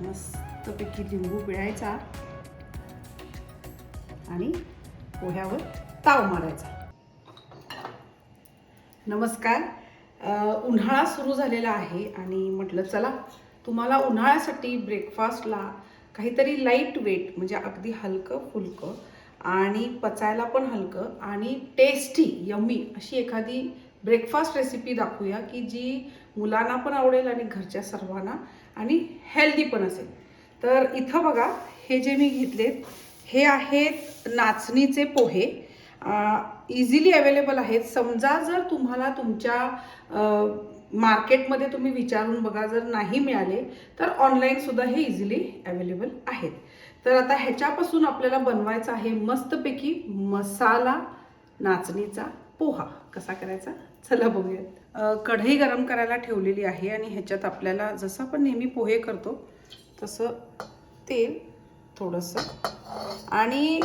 मस्तपैकी लिंबू पिळायचा आणि पोह्यावर ताव मारायचा. नमस्कार. उन्हाळा सुरू झालेला आहे आणि म्हटलं चला तुम्हाला उन्हाळ्यासाठी ब्रेकफास्टला काहीतरी लाईट वेट म्हणजे अगदी हलकं फुलकं आणि पचायला पण हलकं आणि टेस्टी यम्मी अशी एखादी ब्रेकफास्ट रेसिपी दाखवूया की जी मुलांना पण आवडेल आणि घरच्या सर्वांना आणि हेल्दी पण असेल. तर इथं बघा हे जे मी घेतलेत हे आहेत नाचणीचे पोहे. इझिली अवेलेबल आहेत. समजा जर तुम्हाला तुमच्या मार्केटमध्ये तुम्ही विचारून बघा, जर नाही मिळाले तर ऑनलाईनसुद्धा हे इझिली अवेलेबल आहेत. तर आता ह्याच्यापासून आपल्याला बनवायचा आहे मस्तपैकी मसाला नाचणीचा पोहा. कसा करायचा चला बघूयात. कढई गरम करायला ठेवलेली आहे आणि ह्याच्यात आपल्याला जसं आपण नेहमी पोहे करतो तसं तेल थोडंसं आणि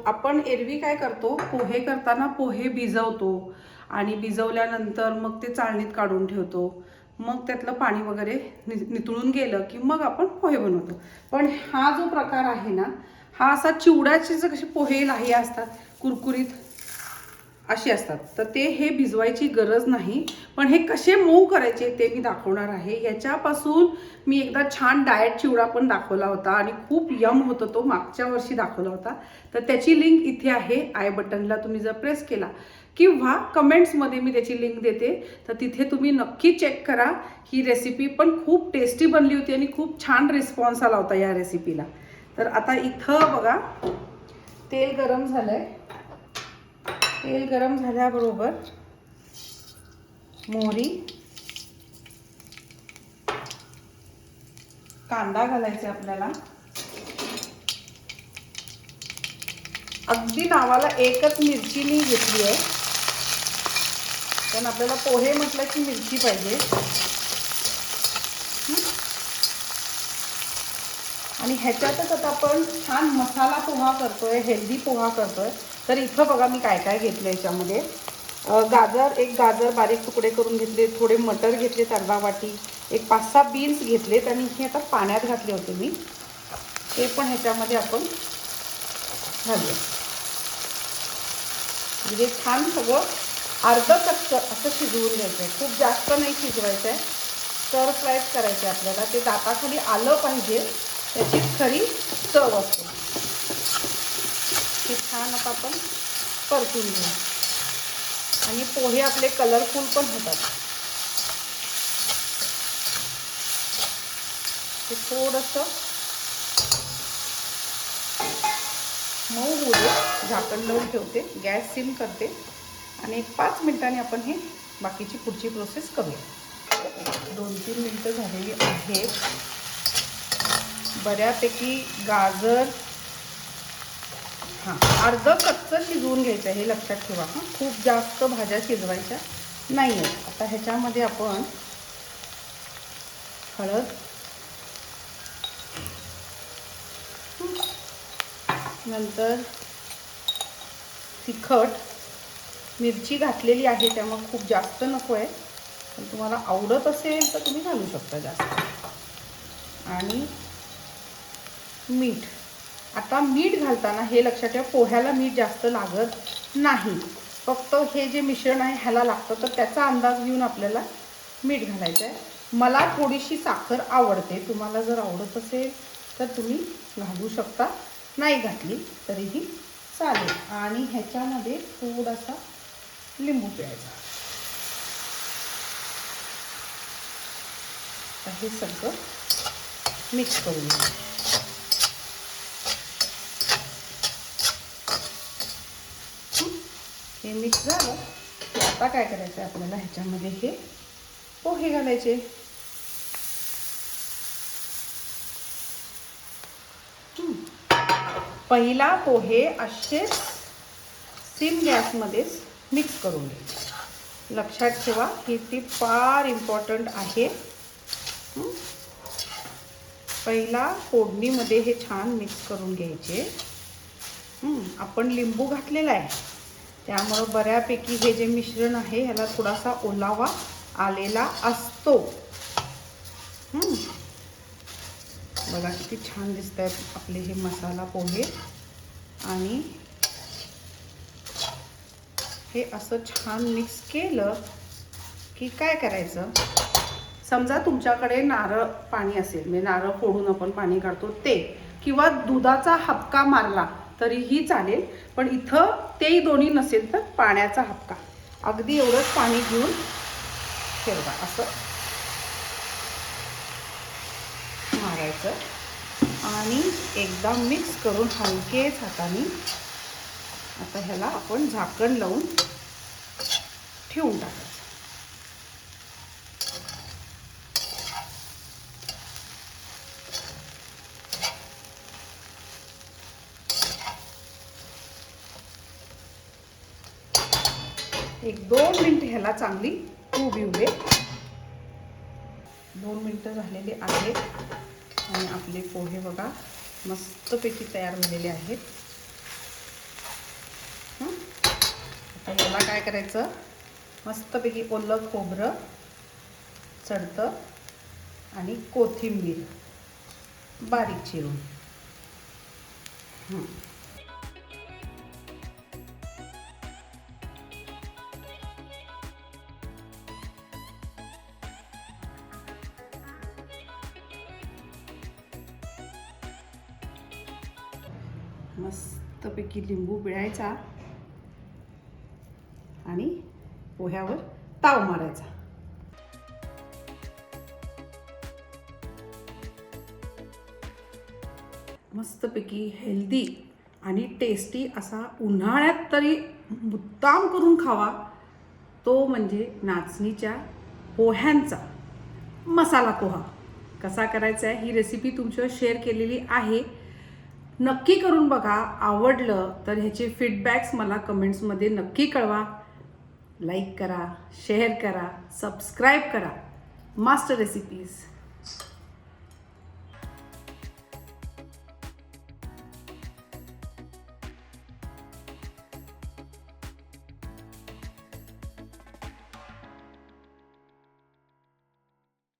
आपण एरवी काय करतो, पोहे करताना पोहे भिजवतो आणि भिजवल्यानंतर मग ते चाळणीत काढून ठेवतो. मग त्यातलं पाणी वगैरे नितळून गेलं की मग आपण पोहे बनवतो. पण हा जो प्रकार आहे ना, हा असा चिवड्याचे जे कसे पोहे लाही असतात कुरकुरीत अशी असतात, तर ते हे भिजवायची गरज नाही. पण हे कसे मऊ करायचे ते मी दाखवणार आहे. याच्यापासून मी एकदा छान डाएट चिवडा पण दाखवला होता आणि खूप यम होता तो, मागच्या वर्षी दाखवला होता. तर त्याची लिंक इथे आहे आय बटनला, तुम्ही जर प्रेस केला किंवा कमेंट्समध्ये मी त्याची लिंक देते, तर तिथे तुम्ही नक्की चेक करा. ही रेसिपी पण खूप टेस्टी बनली होती आणि खूप छान रिस्पॉन्स आला होता या रेसिपीला. तर आता इथं बघा तेल गरम झालंय. तेल गरम झाल्याबरोबर मोहरी, कांदा घालायचे आपल्याला. अगदी नावाला एकच मिरची मी घेतली आहे, कारण आपल्याला पोहे म्हटलं की मिरची पाहिजे. आणि ह्याच्यातच आता आपण छान मसाला पोहा करतोय, हेल्दी पोहा करतोय. तर इथं बघा मी काय काय घेतलं याच्यामध्ये. एक गाजर बारीक तुकडे करून घेतले, थोडे मटर घेतलेत अर्धा वाटी, एक 5-6 बीन्स घेतलेत आणि हे आता पाण्यात घातले होते मी, ते पण ह्याच्यामध्ये आपण घालूया. म्हणजे छान सगळं अर्धं कच्चं असं शिजवून घ्यायचं आहे. खूप जास्त नाही शिजवायचं आहे, स्टर फ्रायच करायचं आहे आपल्याला. ते दाताखाली आलं पाहिजे, त्याची खरी चव असते. हे छान आता आपण परतून घेऊ आणि पोहे आपले कलरफुल पण होतात. हे थोडंसं मऊ होऊ दे, झाकण लावून ठेवते, गॅस सिम करते आणि एक 5 मिनिटांनी आपण हे बाकीची पुढची प्रोसेस करूया. 2-3 मिनटं झालेली आहेत. बऱ्यापैकी गाजर अर्धं कच्चं शिजवून घ्यायचं आहे, हे लक्षात ठेवा. खूप जास्त भाज्या शिजवायच्या नाही आहेत. आता ह्याच्यामध्ये आपण हळद, नंतर तिखट, मिरची घातलेली आहे त्यामुळे खूप जास्त नको आहे, पण तुम्हाला आवडत असेल तर तुम्ही घालू शकता जास्त. आणि मीठ. आता मीठ घालताना हे लक्षात ठेवा, पोह्याला मीठ जास्त लागत नाही, फक्त हे जे मिश्रण आहे ह्याला लागतं. तर त्याचा अंदाज घेऊन आपल्याला मीठ घालायचं आहे. मला थोडीशी साखर आवडते, तुम्हाला जर आवडत असेल तर तुम्ही घालू शकता, नाही घातली तरीही चालेल. आणि ह्याच्यामध्ये थोडासा लिंबू पिळायचा. हे सगळं मिक्स करून घ्या. हे मिक्स झालं की आता काय करायचं आहे आपल्याला, ह्याच्यामध्ये हे पोहे घालायचे. पहिला पोहे असेच सिम गॅसमध्येच मिक्स करून घ्यायचे. लक्षात ठेवा ही टीप फार इम्पॉर्टंट आहे. पहिला फोडणीमध्ये हे छान मिक्स करून घ्यायचे. आपण लिंबू घातलेला आहे त्यामुळं बऱ्यापैकी हे जे मिश्रण आहे ह्याला थोडासा ओलावा आलेला असतो. बघा किती छान दिसत आहेत आपले हे मसाला पोहे. आणि हे असं छान मिक्स केलं की काय करायचं, समजा तुमच्याकडे नारळ पाणी असेल, म्हणजे नारळ फोडून आपण पाणी काढतो ते, किंवा दुधाचा हबका मारला तरीही चालेल. पण इथं तेही दोन्ही नसेल तर पाण्याचा हबका, अगदी एवढंच पाणी घेऊन ठेवा, असं मारायचं. आणि एकदा मिक्स करून हलकेच हाताने आता ह्याला आपण झाकण लावून ठेवून टाकायचं. एक 2 मिनिट ह्याला चांगली उभी येऊ दे. 2 मिनिटं झालेले आहेत आणि आपले पोहे बघा मस्तपैकी तयार झालेले आहेत. आता ह्याला काय करायचं, मस्तपैकी ओलं खोबरं चढतं आणि कोथिंबीर बारीक चिरून. मस्तपैकी लिंबू पिळायचा आणि पोह्यावर ताव मारायचा. मस्तपैकी हेल्दी आणि टेस्टी असा उन्हाळ्यात तरी मुद्दाम करून खावा तो म्हणजे नाचणीच्या पोह्यांचा मसाला पोहा. कसा करायचा आहे ही रेसिपी तुमच्यावर शेअर केलेली आहे. नक्की करून बघा. आवडलं तर ह्याचे फीडबॅक्स मला कमेंट्समध्ये नक्की कळवा. लाईक करा, शेअर करा, सबस्क्राईब करा. Master recipes.